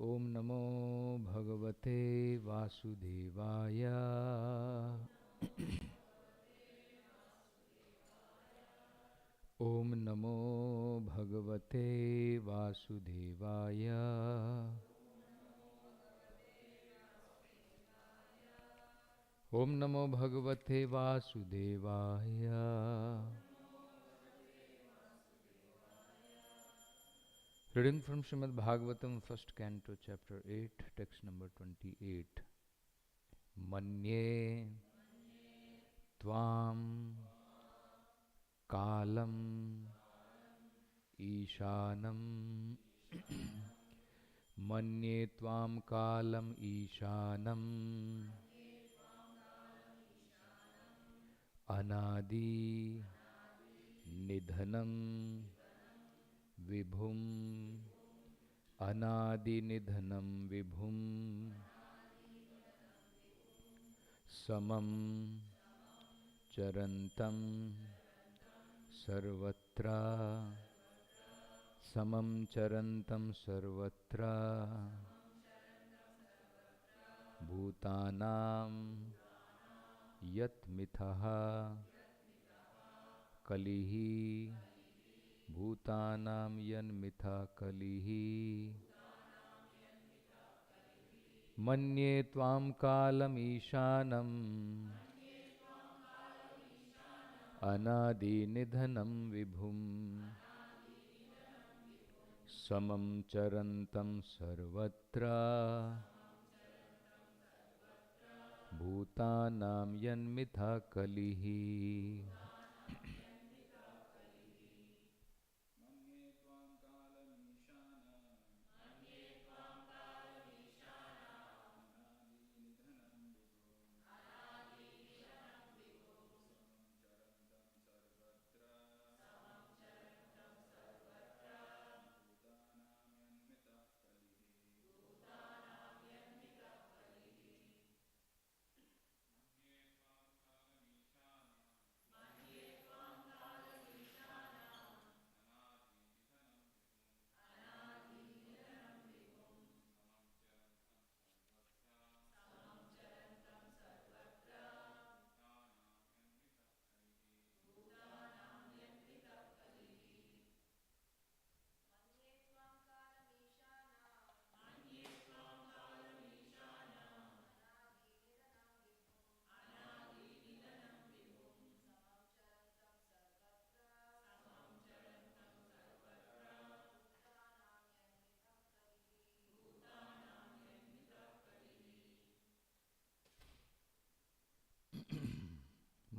ओम नमो भगवते वासुदेवाय। ओम नमो भगवते वासुदेवाय। ओम नमो भगवते वासुदेवाय। Reading from Srimad Bhagavatam, first canto, chapter 8, text number 28. Manye Tvam Kalam Ishanam. Manye Tvam Kalam Ishanam. Anadi Nidhanam Vibhum. Anadi Nidhanam Vibhum. Samam Charantam Sarvatra. Samam Charantam Sarvatra. Bhutanam Yat Mithaha Kalihi. Bhutanam Yan Mitha Kalihi. Manye Tvam Kalam Ishanam. Anadi Nidhanam Vibhum. Samam Charantam Sarvatra. Bhutanam Yan Mitha Kalihi.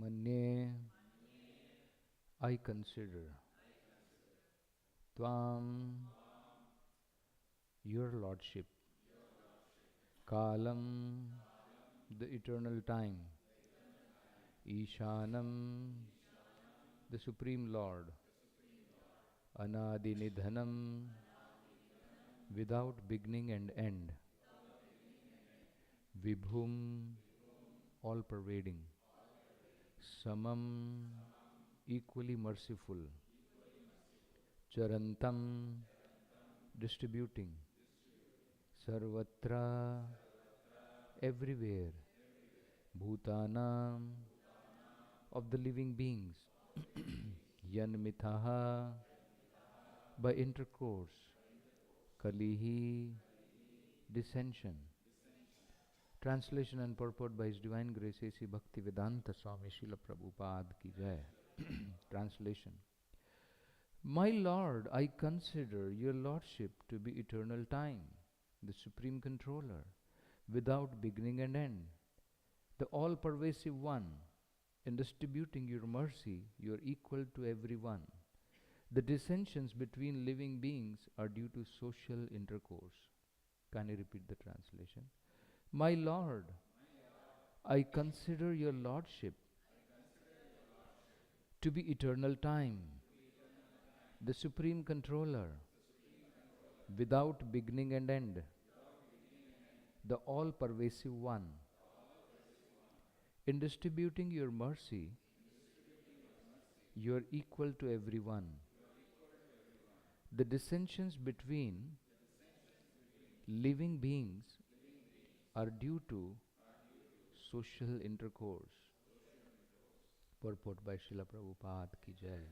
Manye, I consider Tvam, your Lordship, Kalam, the eternal time, Ishanam, the Supreme Lord, Anadi Nidhanam, without beginning and end, Vibhum, all pervading, Samam, equally merciful, Charantam, distributing, Sarvatra, everywhere, Bhutanam, of the living beings, Yanmithaha, by intercourse, Kalihi, dissension. Translation and purport by His Divine Grace A.C. Bhaktivedanta Swami Srila Prabhupada Ki Jai. Translation. My Lord, I consider your Lordship to be eternal time, the Supreme Controller, without beginning and end, the all-pervasive One. In distributing your mercy, you are equal to everyone. The dissensions between living beings are due to social intercourse. Can you repeat the translation? My Lord, I consider your Lordship to be eternal time, the Supreme Controller, without beginning and end, the all-pervasive One. In distributing your mercy, you are equal to everyone. The dissensions between living beings are due to social intercourse. Purport by Srila Prabhupada ki jai.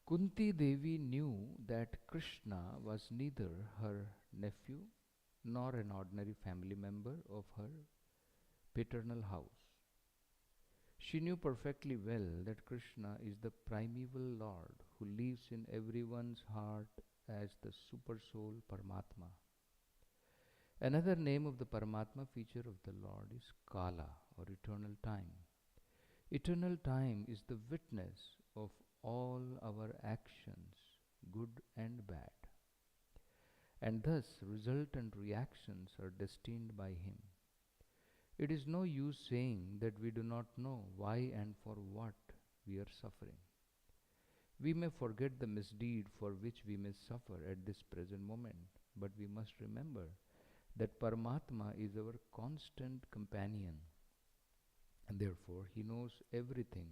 Kunti Devi knew that Krishna was neither her nephew nor an ordinary family member of her paternal house. She knew perfectly well that Krishna is the primeval Lord who lives in everyone's heart as the super soul Paramatma. Another name of the Paramatma feature of the Lord is Kala, or eternal time. Eternal time is the witness of all our actions, good and bad. And thus resultant reactions are destined by him. It is no use saying that we do not know why and for what we are suffering. We may forget the misdeed for which we may suffer at this present moment, but we must remember that Paramatma is our constant companion, and therefore he knows everything,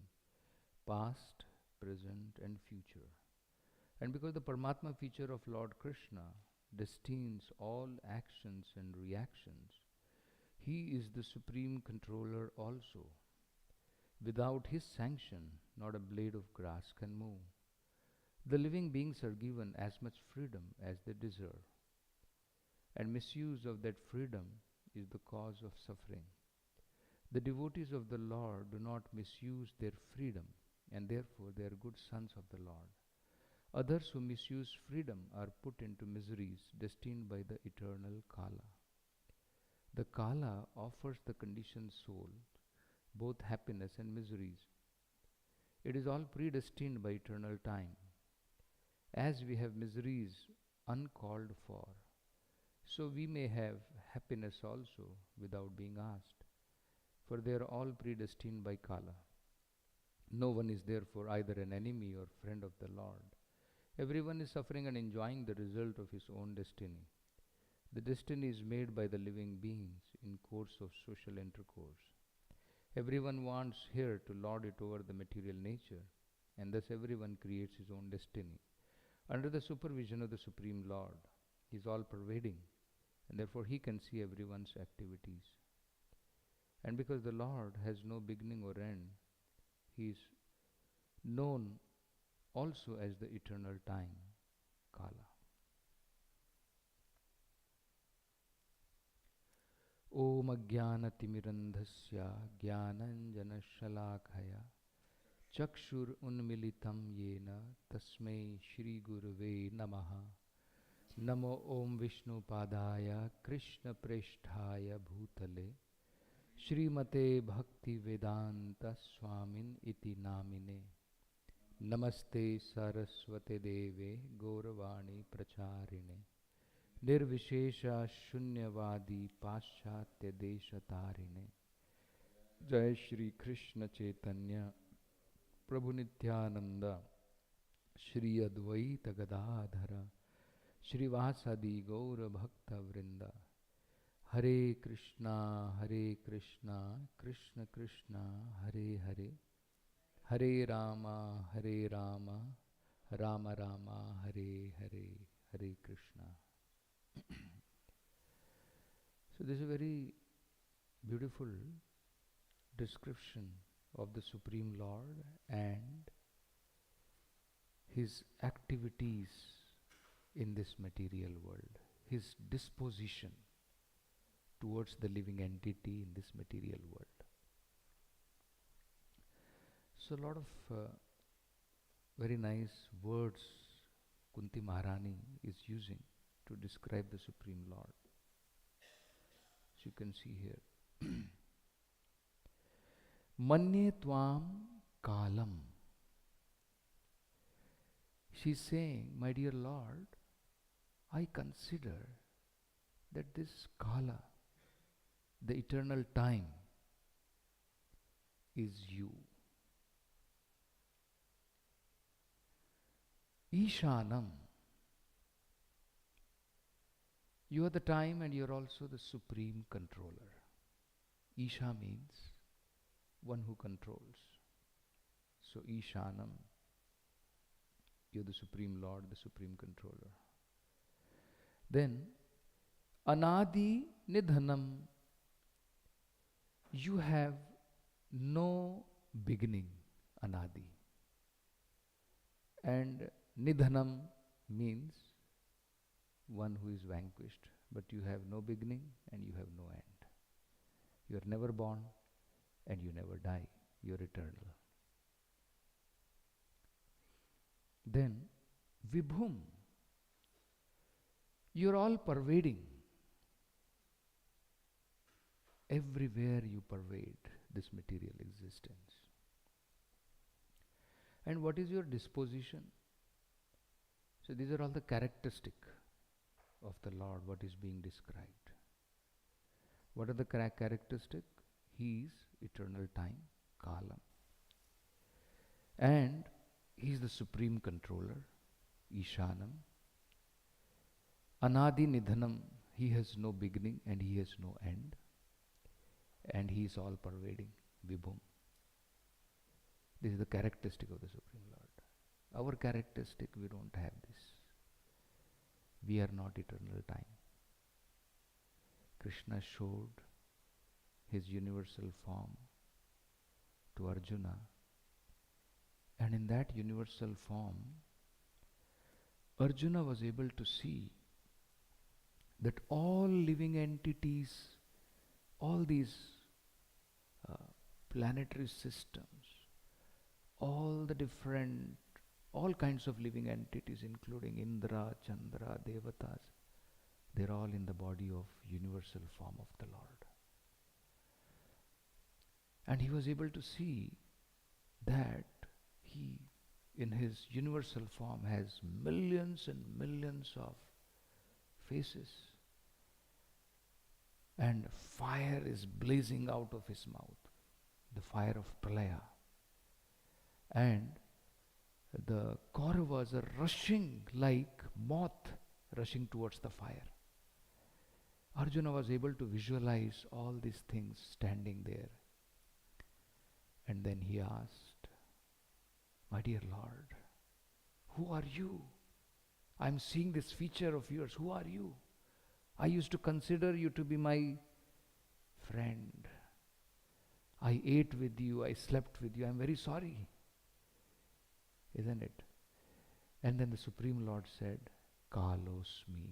past, present and future. And because the Paramatma feature of Lord Krishna destines all actions and reactions, he is the supreme controller also. Without his sanction, not a blade of grass can move. The living beings are given as much freedom as they deserve, and misuse of that freedom is the cause of suffering. The devotees of the Lord do not misuse their freedom, and therefore they are good sons of the Lord. Others who misuse freedom are put into miseries destined by the eternal Kala. The Kala offers the conditioned soul both happiness and miseries. It is all predestined by eternal time. As we have miseries uncalled for, so we may have happiness also without being asked, for they are all predestined by Kala. No one is therefore either an enemy or friend of the Lord. Everyone is suffering and enjoying the result of his own destiny. The destiny is made by the living beings in course of social intercourse. Everyone wants here to lord it over the material nature, and thus everyone creates his own destiny. Under the supervision of the Supreme Lord, he is all-pervading, and therefore he can see everyone's activities. And because the Lord has no beginning or end, he is known also as the eternal time, Kala. Om Ajnanatimirandhasya Jnananjanashalakaya Chakshur Unmilitam Yena Tasmai Shri Gurave Namaha. Namo Om Vishnu Padaya Krishna Preshthaya Bhutale Srimate Bhakti Vedanta Swamin Iti Namine. Namaste Saraswate Deve Gauravani Pracharine Nirvishesha Shunyavadi Paschatya Desha Tarine. Jai Shri Krishna Chaitanya Prabhu Nityananda Shri Advaita Gadadhara Shri Vasadi Gaura Bhakta Vrinda. Hare Krishna Krishna Krishna Hare Hare, Hare Rama Rama Rama Hare Hare, Hare Krishna. So this is a very beautiful description of the Supreme Lord and his activities in this material world, his disposition towards the living entity in this material world. So a lot of very nice words Kunti Maharani is using to describe the Supreme Lord. So you can see here. Manye Tvam Kalam. She's saying, my dear Lord, I consider that this Kala, the eternal time, is you. Ishanam. You are the time and you are also the supreme controller. Isha means one who controls. So Ishanam, you are the Supreme Lord, the supreme controller. Then anadi nidhanam, you have no beginning, anadi. And nidhanam means one who is vanquished, but you have no beginning and you have no end. You are never born and you never die. You are eternal. Then vibhum, you are all pervading. Everywhere you pervade this material existence. And what is your disposition? So these are all the characteristic of the Lord, what is being described. What are the characteristic? He is eternal time, Kala. And he is the supreme controller, Ishanam. Anadi Nidhanam, he has no beginning and he has no end. And he is all pervading, Vibhum. This is the characteristic of the Supreme Lord. Our characteristic, we don't have this. We are not eternal time. Krishna showed his universal form to Arjuna, and in that universal form, Arjuna was able to see that all living entities, all these planetary systems, all kinds of living entities, including Indra, Chandra, Devatas, they're all in the body of universal form of the Lord. And he was able to see that he, in his universal form, has millions and millions of faces. And fire is blazing out of his mouth, the fire of Pralaya. And the Kauravas are rushing like moth rushing towards the fire. Arjuna was able to visualize all these things standing there. And then he asked, "My dear Lord, who are you? I'm seeing this feature of yours. Who are you? I used to consider you to be my friend. I ate with you, I slept with you. I'm very sorry." Isn't it? And then the Supreme Lord said, "Kalosmi.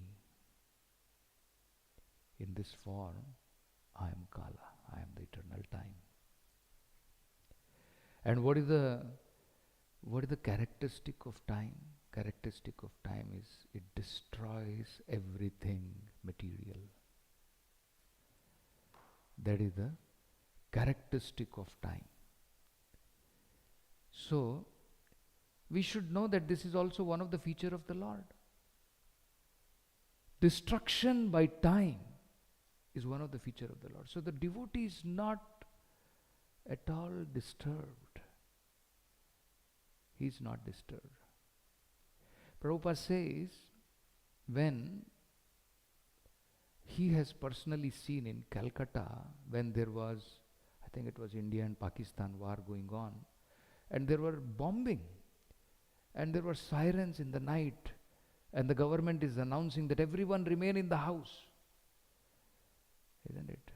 In this form, I am Kala. I am the eternal time." And what is the characteristic of time? Characteristic of time is it destroys everything material. That is the characteristic of time. So, we should know that this is also one of the features of the Lord. Destruction by time is one of the features of the Lord. So the devotee is not at all disturbed. He is not disturbed. Prabhupada says, when he has personally seen in Calcutta, when there was, I think it was India and Pakistan war going on, and there were bombing, and there were sirens in the night, and the government is announcing that everyone remain in the house. Isn't it?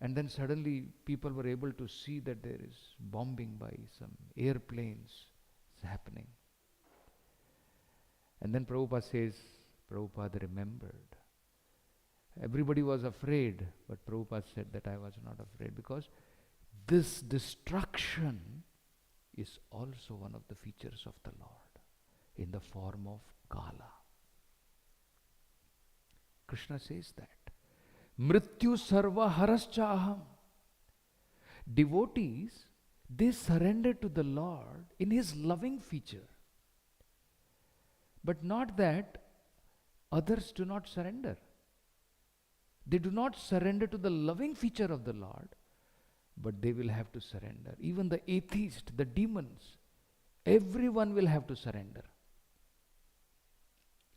And then suddenly people were able to see that there is bombing by some airplanes happening. And then Prabhupada says, Prabhupada remembered. Everybody was afraid, but Prabhupada said that I was not afraid, because this destruction is also one of the features of the Lord in the form of Kala. Krishna says that. Mrityu sarva haraschaham. Devotees, they surrender to the Lord in his loving feature. But not that others do not surrender. They do not surrender to the loving feature of the Lord, but they will have to surrender. Even the atheist, the demons, everyone will have to surrender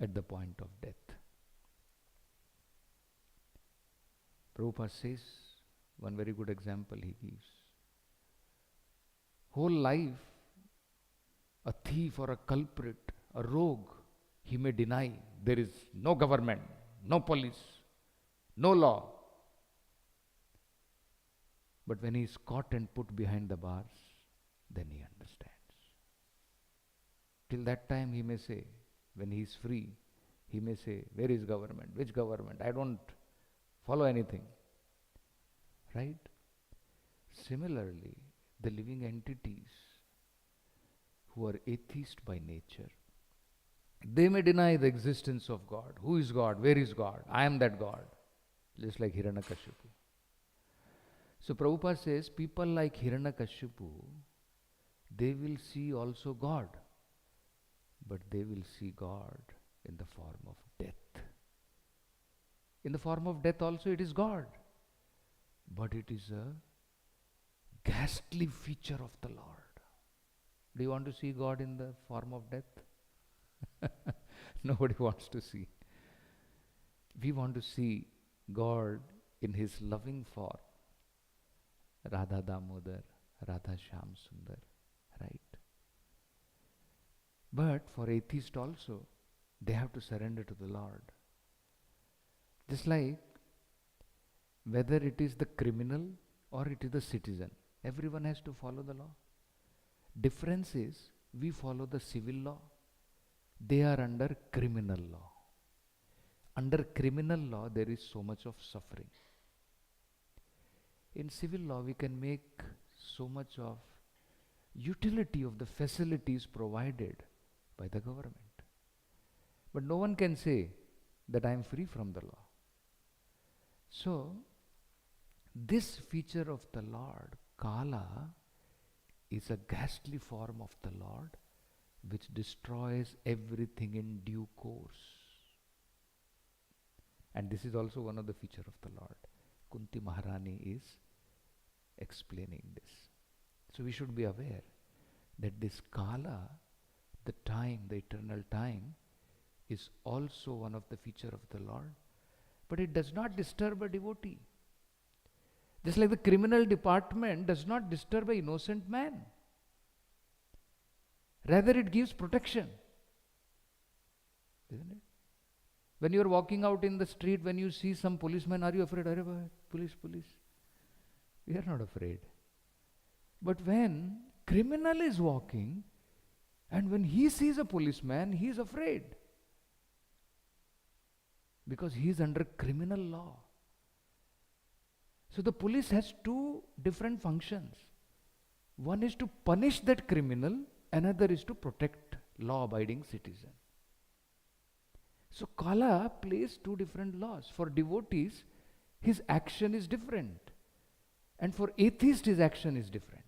at the point of death. Prabhupada says, one very good example he gives. Whole life, a thief or a culprit, a rogue, he may deny there is no government, no police, no law. But when he is caught and put behind the bars, then he understands. Till that time he may say, when he is free, he may say, where is government? Which government? I don't follow anything. Right? Similarly, the living entities who are atheist by nature, they may deny the existence of God. Who is God? Where is God? I am that God. Just like Hiranyakashipu. So Prabhupada says, people like Hiranyakashipu, they will see also God. But they will see God in the form of death. In the form of death also it is God. But it is a ghastly feature of the Lord. Do you want to see God in the form of death? Nobody wants to see. We want to see God in His loving form. Radha Damodar, Radha Shyam Sundar, right? But for atheists also, they have to surrender to the Lord. Just like whether it is the criminal or it is the citizen, everyone has to follow the law. Difference is, we follow the civil law. They are under criminal law. Under criminal law, there is so much of suffering. In civil law, we can make so much of utility of the facilities provided by the government. But no one can say that I am free from the law. So, this feature of the Lord, Kala, is a ghastly form of the Lord which destroys everything in due course. And this is also one of the features of the Lord. Kunti Maharani is explaining this. So we should be aware that this Kala, the time, the eternal time, is also one of the features of the Lord. But it does not disturb a devotee. Just like the criminal department does not disturb an innocent man. Rather, it gives protection. Isn't it? When you are walking out in the street, when you see some policeman, are you afraid? Arey bhai, police, police. We are not afraid. But when criminal is walking, and when he sees a policeman, he is afraid. Because he is under criminal law. So the police has two different functions. One is to punish that criminal, another is to protect law-abiding citizen. So Kala plays two different laws. For devotees, his action is different. And for atheist, his action is different.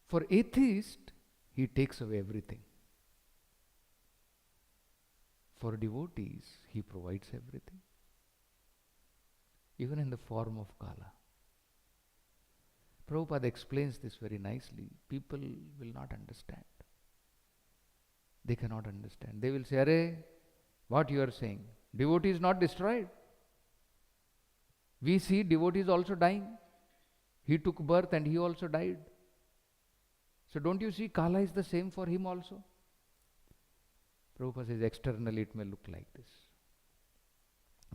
For atheist, he takes away everything. For devotees, he provides everything. Even in the form of Kala. Prabhupada explains this very nicely. People will not understand. They cannot understand. They will say, Arey, what you are saying? Devotee is not destroyed. We see devotees also dying. He took birth and he also died. So don't you see Kala is the same for him also? Prabhupada says externally it may look like this.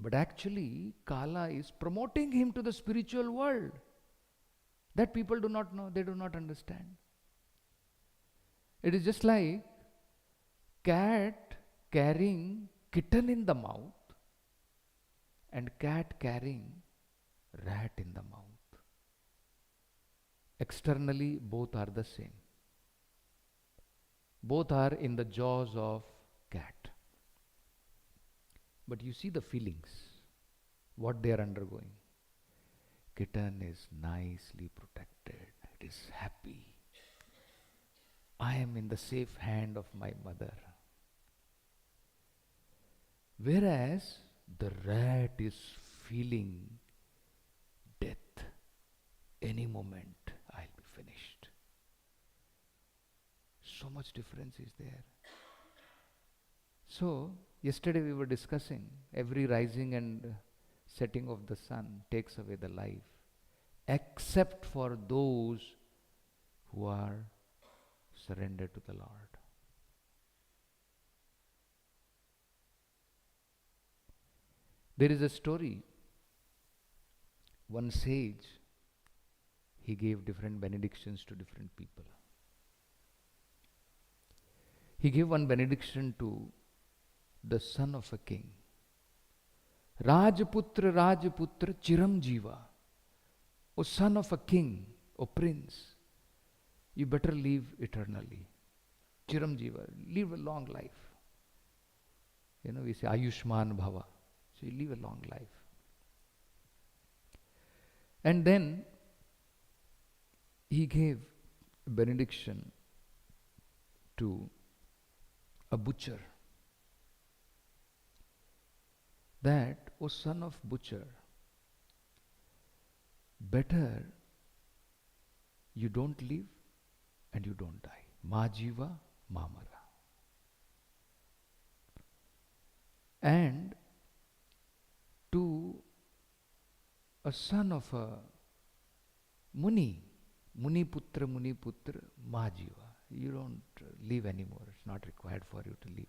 But actually Kala is promoting him to the spiritual world. That people do not know, they do not understand. It is just like cat carrying kitten in the mouth and cat carrying rat in the mouth. Externally both are the same. Both are in the jaws of cat. But you see the feelings, what they are undergoing. Kitten is nicely protected. It is happy. I am in the safe hand of my mother. Whereas the rat is feeling death. Any moment I'll be finished. So much difference is there. So, yesterday we were discussing every rising and setting of the sun takes away the life, except for those who are surrendered to the Lord. There is a story. One sage, he gave different benedictions to different people. He gave one benediction to the son of a king. Rajputra, Rajputra, Chiram Jiva. O son of a king, O prince, you better live eternally. Chiram Jiva, live a long life. We say Ayushman Bhava. So you live a long life. And then he gave a benediction to a butcher, that, O son of butcher, better you don't live and you don't die. Ma jiva, ma mara. And to a son of a Muni, Muni Putra, Ma Jiva. You don't live anymore. It's not required for you to live.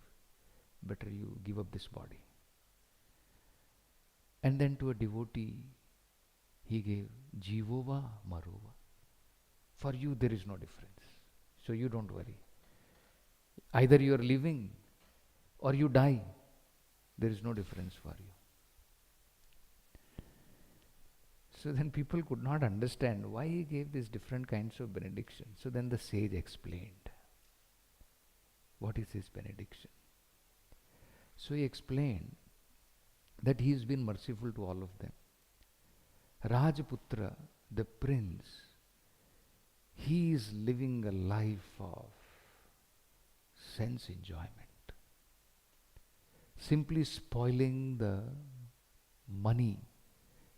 Better you give up this body. And then to a devotee, he gave Jivova, Marova. For you there is no difference. So you don't worry. Either you are living or you die. There is no difference for you. So then people could not understand why he gave these different kinds of benediction. So then the sage explained, what is his benediction? So he explained that he has been merciful to all of them. Rajputra, the prince, he is living a life of sense enjoyment, simply spoiling the money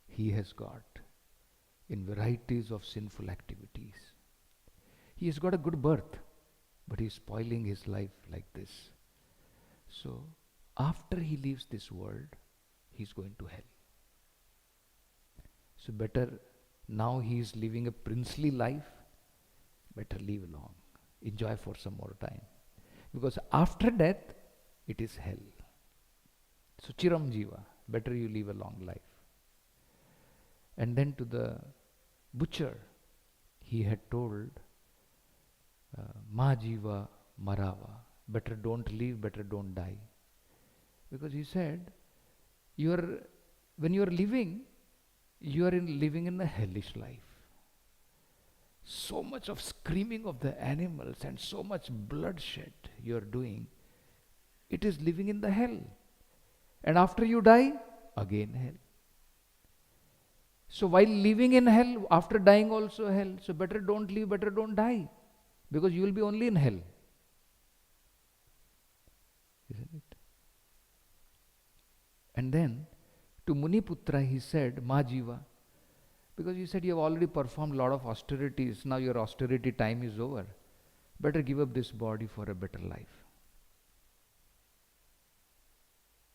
he has got in varieties of sinful activities. He has got a good birth, but he is spoiling his life like this. So, after he leaves this world, he is going to hell. So better, now he is living a princely life, better live long, enjoy for some more time. Because after death, it is hell. So Chiram Jiva, better you live a long life. And then to the butcher, he had told, Ma Jiva Marava, better don't live, better don't die. Because he said, when you are living, you are living in a hellish life. So much of screaming of the animals and so much bloodshed you are doing, it is living in the hell. And after you die, again hell. So while living in hell, after dying also hell. So better don't live, better don't die. Because you will be only in hell. Isn't it? And then to Muniputra he said, Ma Jiva. Because he said you have already performed a lot of austerities. Now your austerity time is over. Better give up this body for a better life.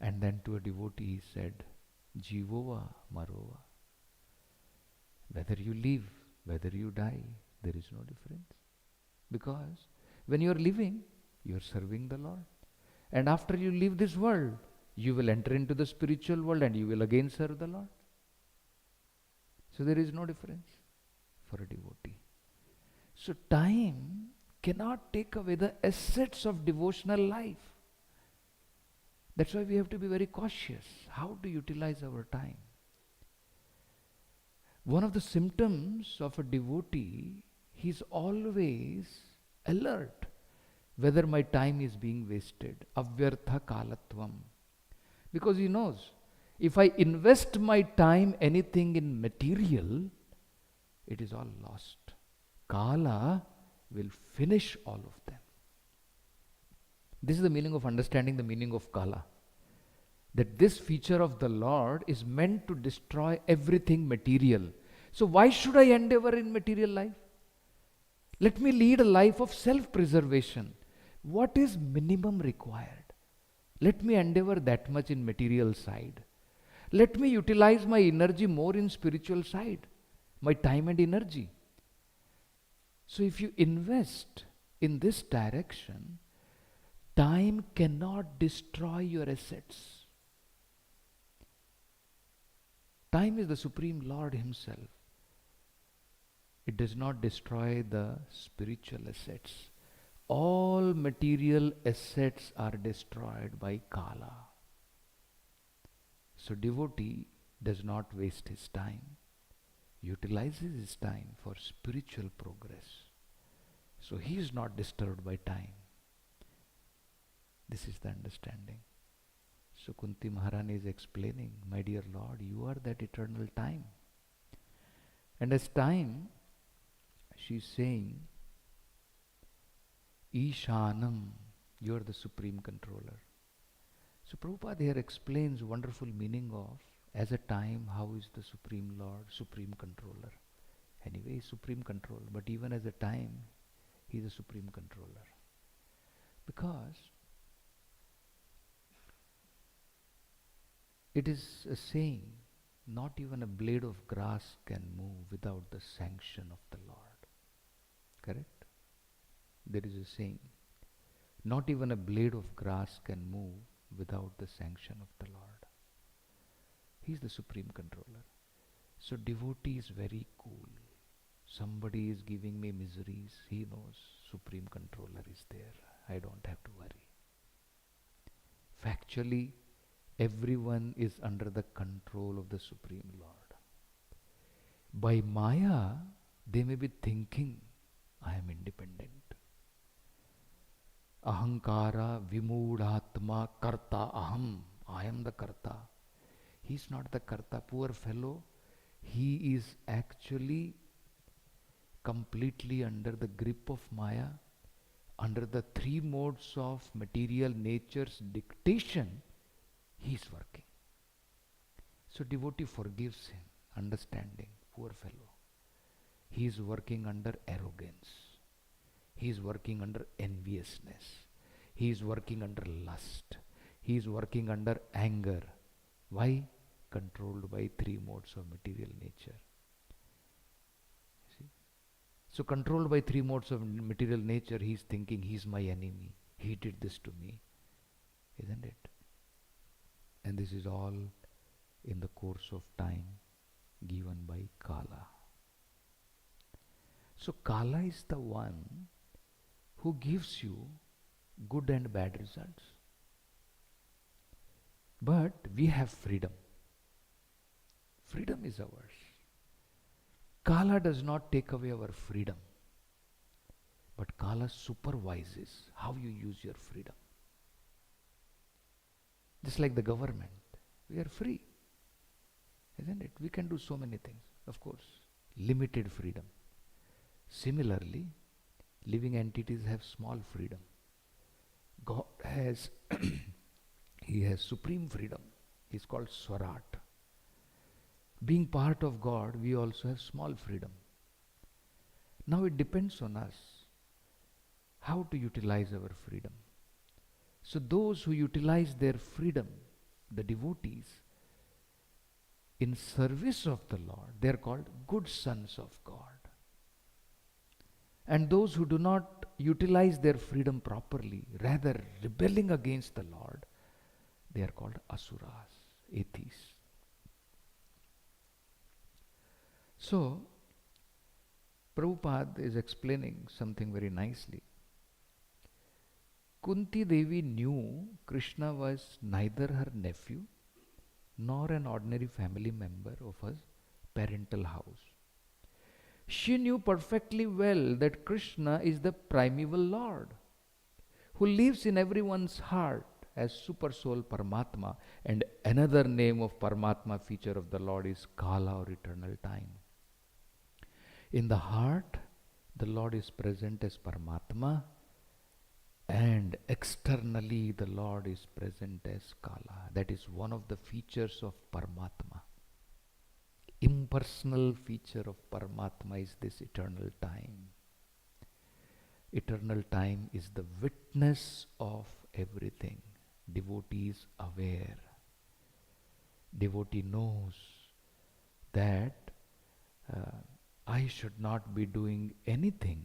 And then to a devotee he said, Jivova Marova. Whether you live, whether you die, there is no difference. Because when you are living, you are serving the Lord. And after you leave this world, you will enter into the spiritual world and you will again serve the Lord. So there is no difference for a devotee. So time cannot take away the assets of devotional life. That's why we have to be very cautious how to utilize our time. One of the symptoms of a devotee, he is always alert whether my time is being wasted. Avyartha kalatvam. Because he knows, if I invest my time anything in material, it is all lost. Kala will finish all of them. This is the meaning of understanding the meaning of Kala. That this feature of the Lord is meant to destroy everything material. So why should I endeavor in material life? Let me lead a life of self-preservation. What is minimum required? Let me endeavor that much in material side. Let me utilize my energy more in spiritual side, my time and energy. So if you invest in this direction, time cannot destroy your assets. Time is the Supreme Lord Himself. It does not destroy the spiritual assets. All material assets are destroyed by Kala. So devotee does not waste his time, utilizes his time for spiritual progress. So he is not disturbed by time. This is the understanding. So Kunti Maharani is explaining, my dear Lord, you are that eternal time. And as time, she is saying, Ishanam, you are the supreme controller. So Prabhupada here explains wonderful meaning of, as a time, how is the Supreme Lord, Supreme Controller. Anyway, he is Supreme Control, but even as a time, he is a Supreme Controller. Because it is a saying, not even a blade of grass can move without the sanction of the Lord. Correct? There is a saying, not even a blade of grass can move without the sanction of the Lord. He is the Supreme Controller. So devotee is very cool. Somebody is giving me miseries, he knows Supreme Controller is there. I don't have to worry. Factually, everyone is under the control of the Supreme Lord. By Maya, they may be thinking, I am independent. Ahankara vimudhatma karta aham. I am the karta. He is not the karta. Poor fellow. He is actually completely under the grip of Maya, under the three modes of material nature's dictation. He is working. So devotee forgives him, understanding, poor fellow. He is working under arrogance. He is working under enviousness. He is working under lust. He is working under anger. Why? Controlled by three modes of material nature. See? So controlled by three modes of material nature, he is thinking, he is my enemy. He did this to me. Isn't it? And this is all in the course of time given by Kala. So Kala is the one who gives you good and bad results. But we have freedom. Freedom is ours. Kala does not take away our freedom, but Kala supervises how you use your freedom. Just like the government, we are free, isn't it? We can do so many things, of course, limited freedom. Similarly, living entities have small freedom. God has, He has supreme freedom. He is called Swarat. Being part of God, we also have small freedom. Now it depends on us how to utilize our freedom. So those who utilize their freedom, the devotees, in service of the Lord, they are called good sons of God. And those who do not utilize their freedom properly, rather rebelling against the Lord, they are called asuras, atheists. So, Prabhupada is explaining something very nicely. Kunti Devi knew Krishna was neither her nephew nor an ordinary family member of her parental house. She knew perfectly well that Krishna is the primeval Lord who lives in everyone's heart as Super Soul Paramatma, and another name of Paramatma feature of the Lord is Kala or eternal time. In the heart, the Lord is present as Paramatma, and externally the Lord is present as Kala. That is one of the features of Paramatma. Impersonal feature of Paramatma is this eternal time. Eternal time is the witness of everything. Devotee is aware. Devotee knows that I should not be doing anything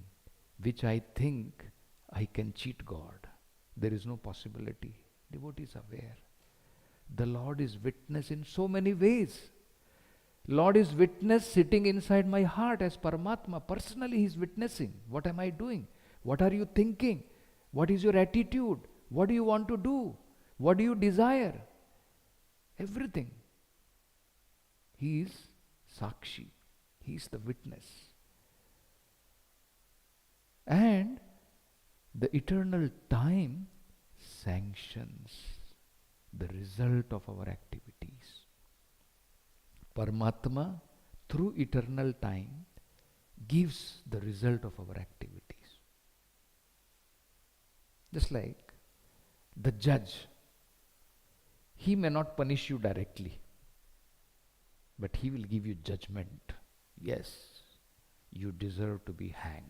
which I think I can cheat God. There is no possibility. Devotee is aware. The Lord is witness in so many ways. Lord is witness sitting inside my heart as Paramatma. Personally, He is witnessing. What am I doing? What are you thinking? What is your attitude? What do you want to do? What do you desire? Everything. He is Sakshi. He is the witness. And the eternal time sanctions the result of our activities. Paramatma, through eternal time, gives the result of our activities. Just like the judge, he may not punish you directly, but he will give you judgment. Yes, you deserve to be hanged.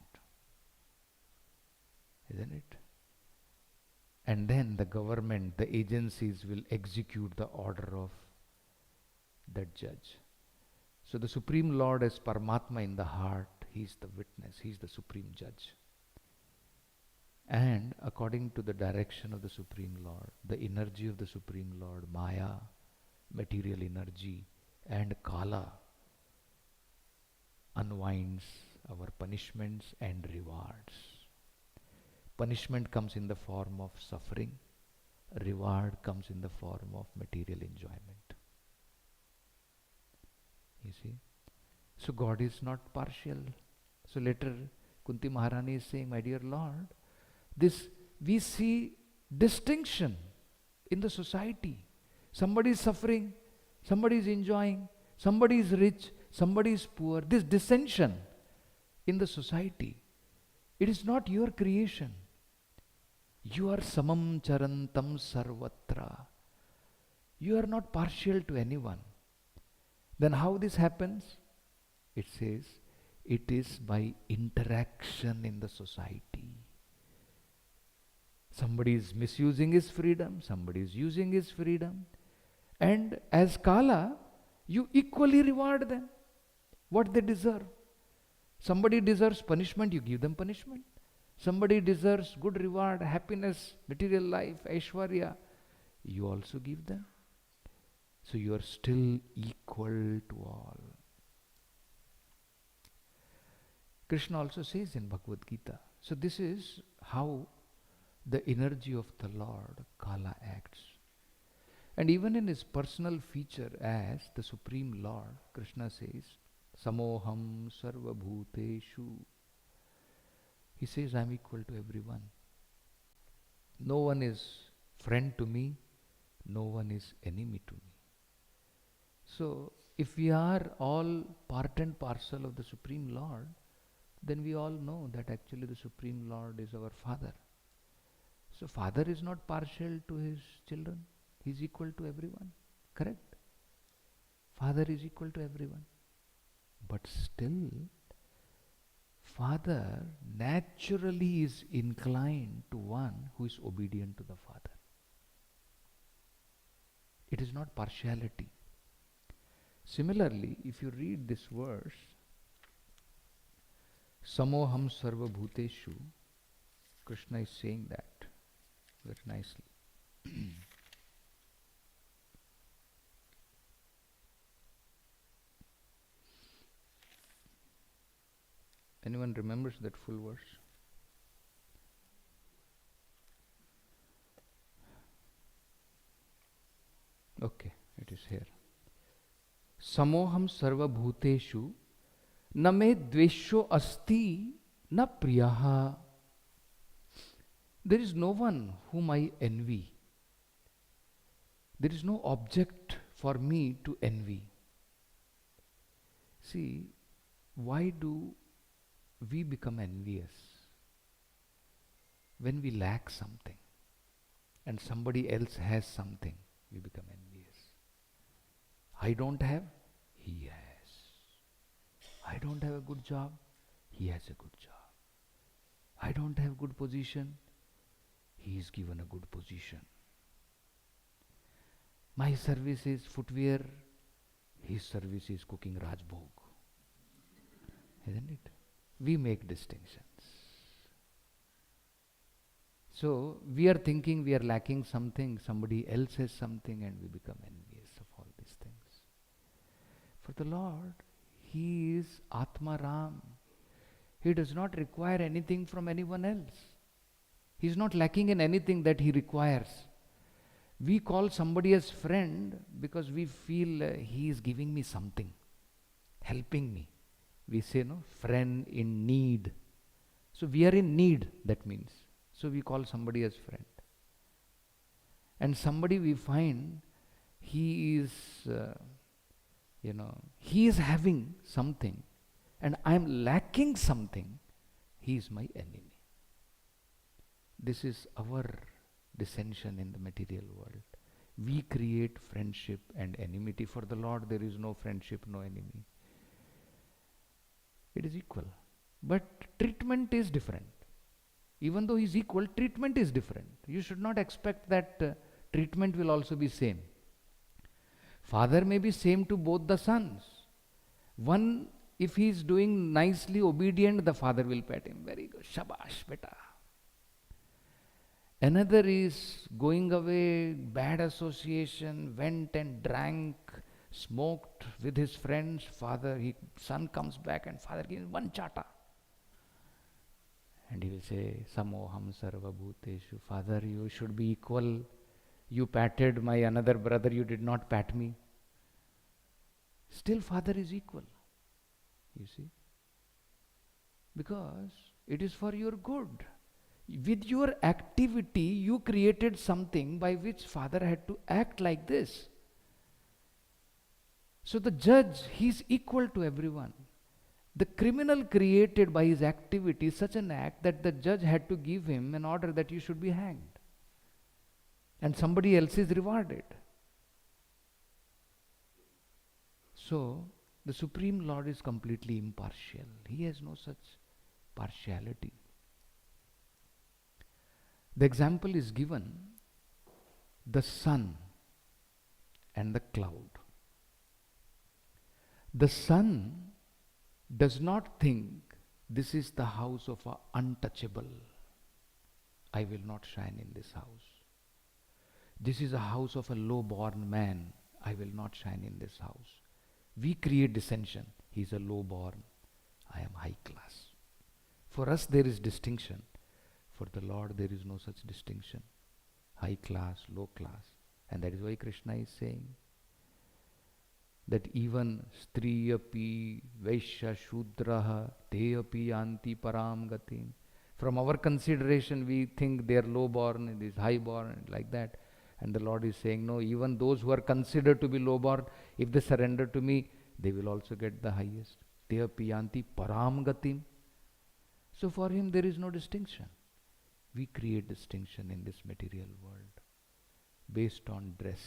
Isn't it? And then the government, the agencies will execute the order of that judge. So the Supreme Lord as Paramatma in the heart, He is the witness, He is the Supreme Judge. And according to the direction of the Supreme Lord, the energy of the Supreme Lord, Maya, material energy, and Kala unwinds our punishments and rewards. Punishment comes in the form of suffering, reward comes in the form of material enjoyment. You see? So God is not partial. So later Kunti Maharani is saying, my dear Lord, this we see distinction in the society. Somebody is suffering, somebody is enjoying, somebody is rich, somebody is poor. This dissension in the society, it is not your creation. You are samam charantam sarvatra. You are not partial to anyone. Then how this happens? It says, it is by interaction in the society. Somebody is misusing his freedom, somebody is using his freedom. And as Kala, you equally reward them what they deserve. Somebody deserves punishment, you give them punishment. Somebody deserves good reward, happiness, material life, Aishwarya, you also give them. So you are still equal to all. Krishna also says in Bhagavad Gita. So this is how the energy of the Lord, Kala, acts. And even in his personal feature as the Supreme Lord, Krishna says, Samoham sarva bhuteshu. He says, I am equal to everyone. No one is friend to me, no one is enemy to me. So, if we are all part and parcel of the Supreme Lord, then we all know that actually the Supreme Lord is our Father. So, Father is not partial to his children. He is equal to everyone. Correct? Father is equal to everyone. But still, Father naturally is inclined to one who is obedient to the Father. It is not partiality. Similarly, if you read this verse, Samoham sarva bhuteshu, Krishna is saying that very nicely. Anyone remembers that full verse? Okay, it is here. Samoham sarva bhuteshu na me dvesho asti na priyaha. There is no one whom I envy. There is no object for me to envy. See, why do we become envious? When we lack something and somebody else has something, we become envious. I don't have, he has. I don't have a good job, he has a good job. I don't have good position, he is given a good position. My service is footwear, his service is cooking Rajbhog. Isn't it? We make distinctions. So we are thinking we are lacking something, somebody else has something, and we become envious of all these things. For For the Lord, He is Atma Ram. He does not require anything from anyone else. He is not lacking in anything that He requires. We call somebody as friend because we feel he is giving me something, helping me. We say, no, friend in need. So we are in need, that means. So we call somebody as friend. And somebody we find, he is, he is having something and I am lacking something, he is my enemy. This is our dissension in the material world. We create friendship and enmity. For the Lord, there is no friendship, no enemy. It is equal. But treatment is different. Even though he is equal, treatment is different. You should not expect that treatment will also be same. Father may be same to both the sons. One, if he is doing nicely, obedient, the father will pat him. Very good. Shabash, beta. Another is going away, bad association, went and drank, smoked with his friends. Son comes back and father gives one chata. And he will say, Samoham sarva bhuteshu. Father, you should be equal. You patted my another brother, you did not pat me. Still father is equal. You see? Because it is for your good. With your activity, you created something by which father had to act like this. So the judge, he is equal to everyone. The criminal created by his activity such an act that the judge had to give him an order that you should be hanged. And somebody else is rewarded. So, the Supreme Lord is completely impartial. He has no such partiality. The example is given, the sun and the cloud. The sun does not think this is the house of an untouchable. I will not shine in this house. This is a house of a low-born man. I will not shine in this house. We create dissension. He is a low-born. I am high class. For us there is distinction. For the Lord there is no such distinction. High class, low class. And that is why Krishna is saying that even striyapi vaishya shudraha teyapi yanti param gatim. From our consideration we think they are low-born, it is high-born, like that. And the Lord is saying, no, even those who are considered to be low-born, if they surrender to me, they will also get the highest. Teyapi yanti param gatim. So for him there is no distinction. We create distinction in this material world based on dress.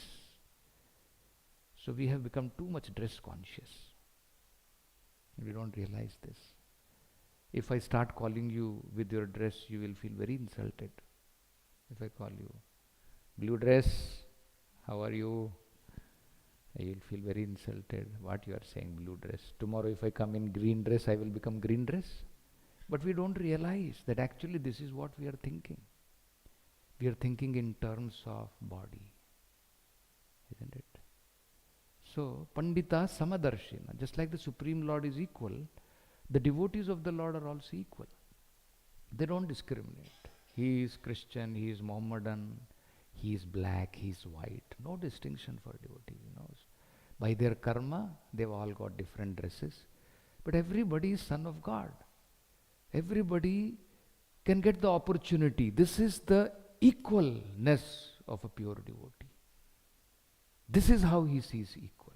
So we have become too much dress conscious. We don't realize this. If I start calling you with your dress, you will feel very insulted. If I call you, blue dress, how are you? You will feel very insulted. What you are saying, blue dress. Tomorrow if I come in green dress, I will become green dress. But we don't realize that actually this is what we are thinking. We are thinking in terms of body. Isn't it? So, Pandita Samadarshina, just like the Supreme Lord is equal, the devotees of the Lord are also equal. They don't discriminate. He is Christian, he is Mohammedan, he is black, he is white. No distinction for devotees. By their karma, they've all got different dresses. But everybody is son of God. Everybody can get the opportunity. This is the equalness of a pure devotee. This is how he sees equal.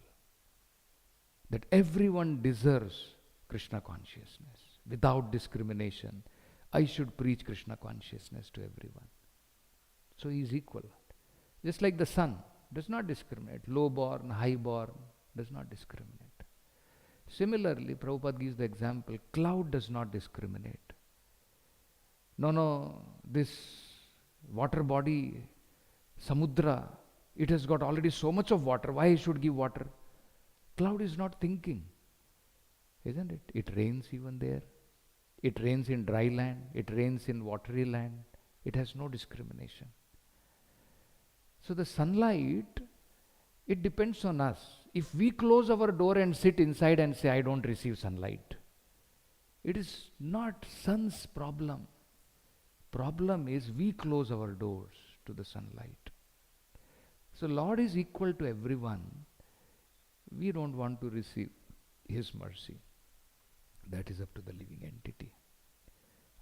That everyone deserves Krishna consciousness without discrimination. I should preach Krishna consciousness to everyone. So he is equal. Just like the sun does not discriminate. Low-born, high-born, does not discriminate. Similarly, Prabhupada gives the example, cloud does not discriminate. No, this water body, samudra, it has got already so much of water, why I should give water? Cloud is not thinking, isn't it? It rains even there. It rains in dry land, it rains in watery land. It has no discrimination. So the sunlight, it depends on us. If we close our door and sit inside and say, I don't receive sunlight, it is not sun's problem. Problem is we close our doors to the sunlight. So Lord is equal to everyone. We don't want to receive His mercy. That is up to the living entity.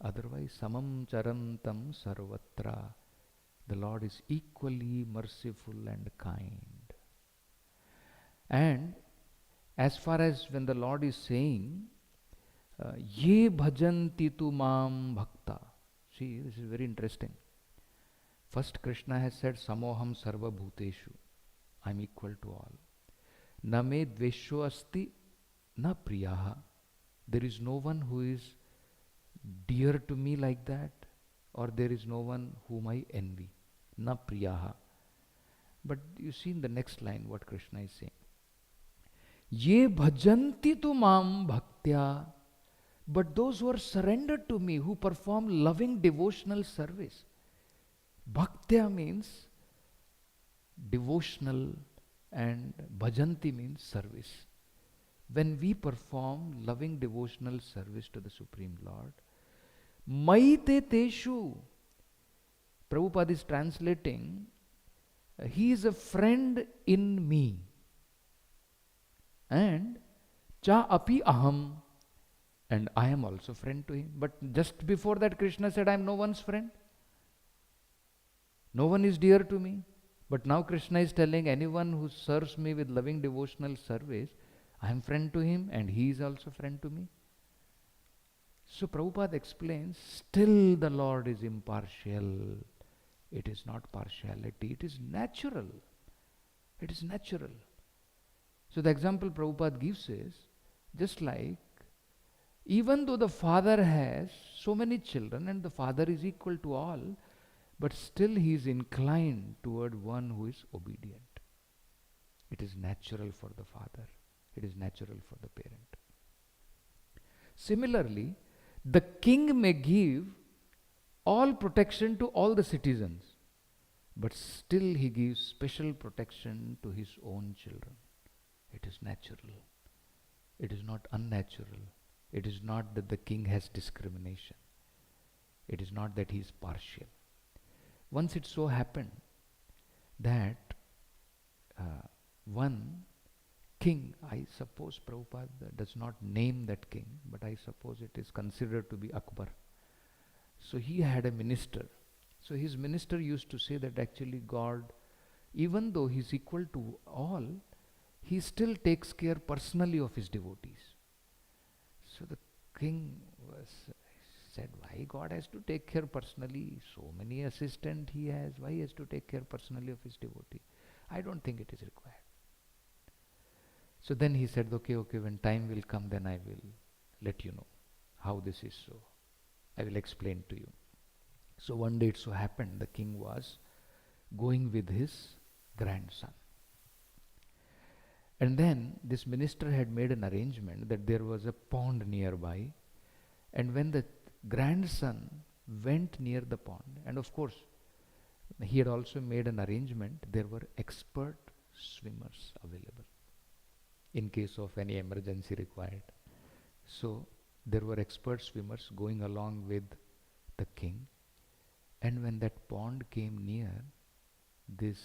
Otherwise, samam charantam sarvatra. The Lord is equally merciful and kind. And as far as when the Lord is saying, ye bhajanti tu mam bhakta. See, this is very interesting. First Krishna has said, samoham sarva bhuteshu. I am equal to all. Na me dvesho asti na priyaha. There is no one who is dear to me like that, or there is no one whom I envy. Na priyaha. But you see in the next line what Krishna is saying. Ye bhajanti tu mam bhaktya. But those who are surrendered to me, who perform loving devotional service. Bhaktya means devotional and bhajanti means service. When we perform loving devotional service to the Supreme Lord, maite teshu. Prabhupada is translating, He is a friend in me. And cha api aham. And I am also friend to Him. But just before that Krishna said, I am no one's friend. No one is dear to me. But now Krishna is telling anyone who serves me with loving devotional service, I am friend to him and he is also friend to me. So Prabhupada explains, still the Lord is impartial. It is not partiality, it is natural. It is natural. So the example Prabhupada gives is, just like, even though the father has so many children and the father is equal to all, but still he is inclined toward one who is obedient. It is natural for the father. It is natural for the parent. Similarly, the king may give all protection to all the citizens, but still he gives special protection to his own children. It is natural. It is not unnatural. It is not that the king has discrimination. It is not that he is partial. Once it so happened that one king, I suppose Prabhupada does not name that king, but I suppose it is considered to be Akbar. So he had a minister. So his minister used to say that actually God, even though he is equal to all, he still takes care personally of his devotees. So the king said, why God has to take care personally? So many assistants he has, why he has to take care personally of his devotee? I don't think it is required. So then he said, okay, when time will come, then I will let you know how this is so. I will explain to you. So one day it so happened, the king was going with his grandson. And then this minister had made an arrangement that there was a pond nearby, and when the grandson went near the pond, and of course he had also made an arrangement, there were expert swimmers available in case of any emergency required. So there were expert swimmers going along with the king, and when that pond came near, this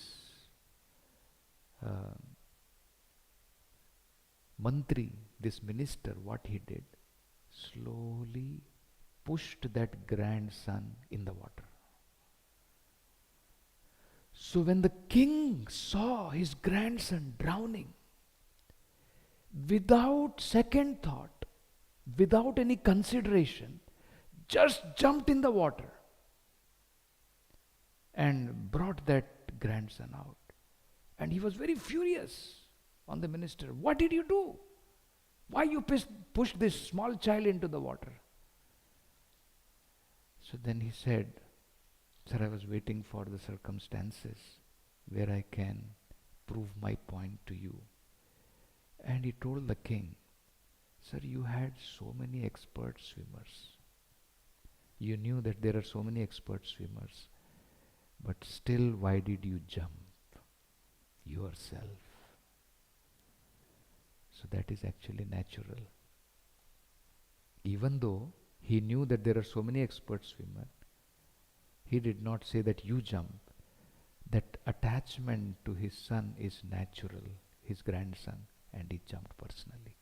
mantri, this minister, what he did, slowly pushed that grandson in the water. So when the king saw his grandson drowning, without second thought, without any consideration, just jumped in the water and brought that grandson out. And he was very furious on the minister. What did you do? Why you pushed this small child into the water? So then he said, sir, I was waiting for the circumstances where I can prove my point to you. And he told the king, sir, you had so many expert swimmers. You knew that there are so many expert swimmers, but still why did you jump yourself? So that is actually natural. Even though he knew that there are so many expert swimmers, he did not say that you jump. That attachment to his son is natural, his grandson, and he jumped personally.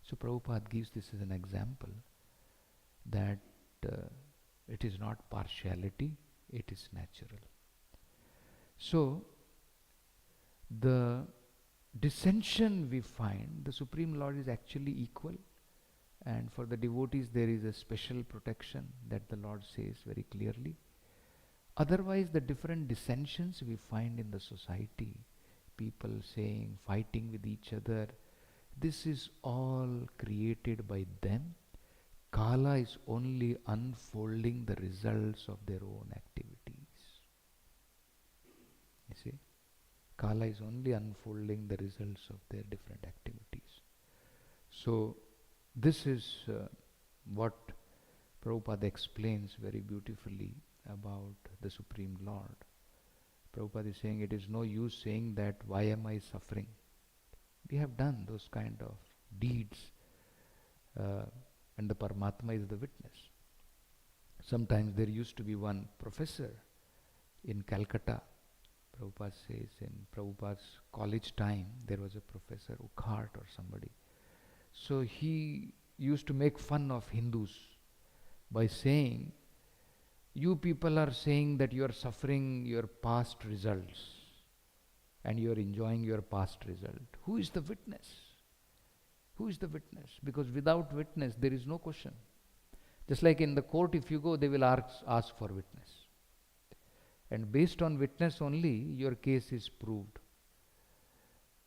So Prabhupada gives this as an example that it is not partiality, it is natural. So the dissension we find, the Supreme Lord is actually equal, and for the devotees there is a special protection that the Lord says very clearly. Otherwise, the different dissensions we find in the society, people saying, fighting with each other, this is all created by them. Kala is only unfolding the results of their own activities. You see? Kala is only unfolding the results of their different activities. So, this is what Prabhupada explains very beautifully about the Supreme Lord. Prabhupada is saying it is no use saying that why am I suffering? We have done those kind of deeds and the Paramatma is the witness. Sometimes there used to be one professor in Calcutta. Prabhupada says in Prabhupada's college time there was a professor, Ukhart or somebody. So he used to make fun of Hindus by saying, you people are saying that you are suffering your past results and you are enjoying your past result. Who is the witness? Who is the witness? Because without witness there is no question. Just like in the court, if you go, they will ask for witness. And based on witness only, your case is proved.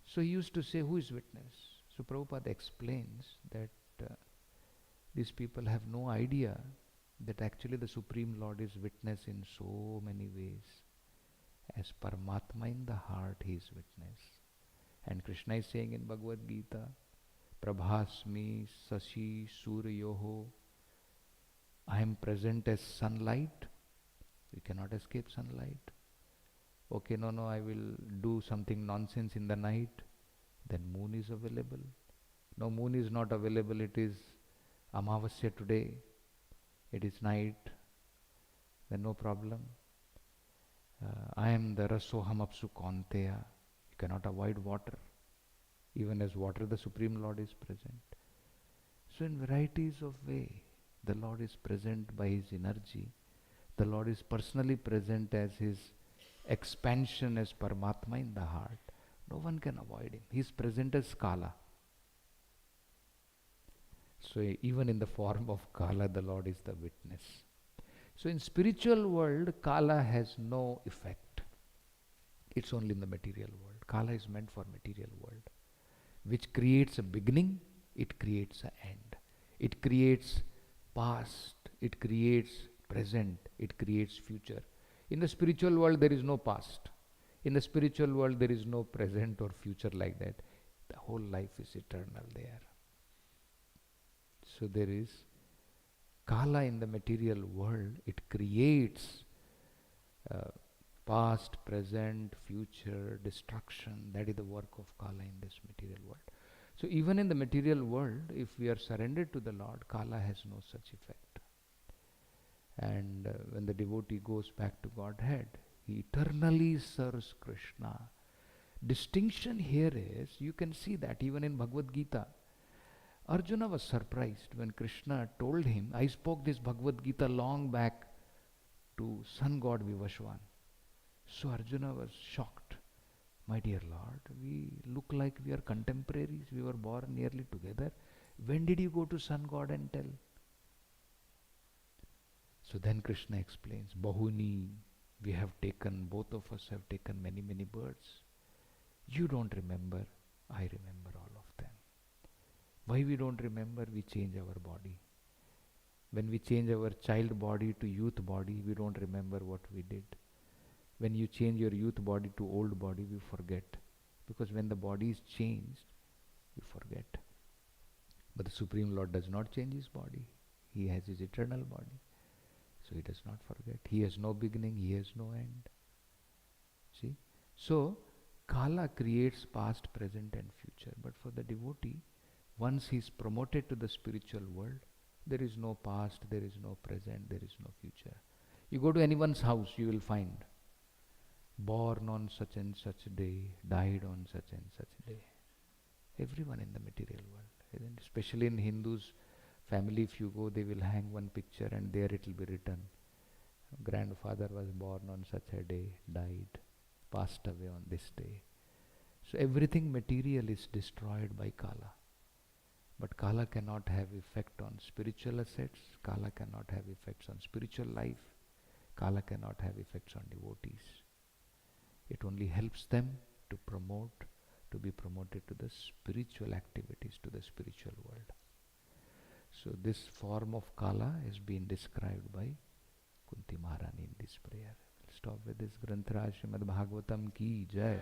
So he used to say, who is witness? So Prabhupada explains that these people have no idea that actually the Supreme Lord is witness in so many ways. As Paramatma in the heart, he is witness. And Krishna is saying in Bhagavad Gita, Prabhasmi Sashi Suryoho, I am present as sunlight. We cannot escape sunlight. Okay, no, I will do something nonsense in the night. Then moon is available. No, moon is not available. It is Amavasya today. It is night. Then no problem. I am the Rasohamapsu Kaunteya. You cannot avoid water. Even as water, the Supreme Lord is present. So in varieties of way, the Lord is present by his energy. The Lord is personally present as his expansion as Paramatma in the heart. No one can avoid him. He is present as Kala. So even in the form of Kala, the Lord is the witness. So in spiritual world, Kala has no effect. It's only in the material world. Kala is meant for material world, which creates a beginning, it creates an end. It creates past, it creates present, it creates future. In the spiritual world, there is no past. In the spiritual world, there is no present or future like that. The whole life is eternal there. So there is Kala in the material world. It creates past, present, future, destruction. That is the work of Kala in this material world. So even in the material world, if we are surrendered to the Lord, Kala has no such effect. And when the devotee goes back to Godhead, he eternally serves Krishna. Distinction here is, you can see that even in Bhagavad Gita. Arjuna was surprised when Krishna told him, I spoke this Bhagavad Gita long back to sun god Vivashwan. So Arjuna was shocked. My dear Lord, we look like we are contemporaries. We were born nearly together. When did you go to sun god and tell? So then Krishna explains, Bahuni, we have taken, both of us have taken many, many births. You don't remember, I remember all of them. Why we don't remember? We change our body. When we change our child body to youth body, we don't remember what we did. When you change your youth body to old body, we forget. Because when the body is changed, we forget. But the Supreme Lord does not change his body. He has his eternal body. So he does not forget. He has no beginning, he has no end. See? So, Kala creates past, present and future. But for the devotee, once he is promoted to the spiritual world, there is no past, there is no present, there is no future. You go to anyone's house, you will find born on such and such day, died on such and such day. Everyone in the material world, isn't it? Especially in Hindus family, if you go, they will hang one picture and there it will be written, grandfather was born on such a day, died, passed away on this day. So everything material is destroyed by Kala. But Kala cannot have effect on spiritual assets, Kala cannot have effects on spiritual life, Kala cannot have effects on devotees. It only helps them to be promoted to the spiritual activities, to the spiritual world. So this form of Kala is being described by Kunti Maharani in this prayer. We'll stop with this. Granth Raj Srimad Bhagavatam ki jai.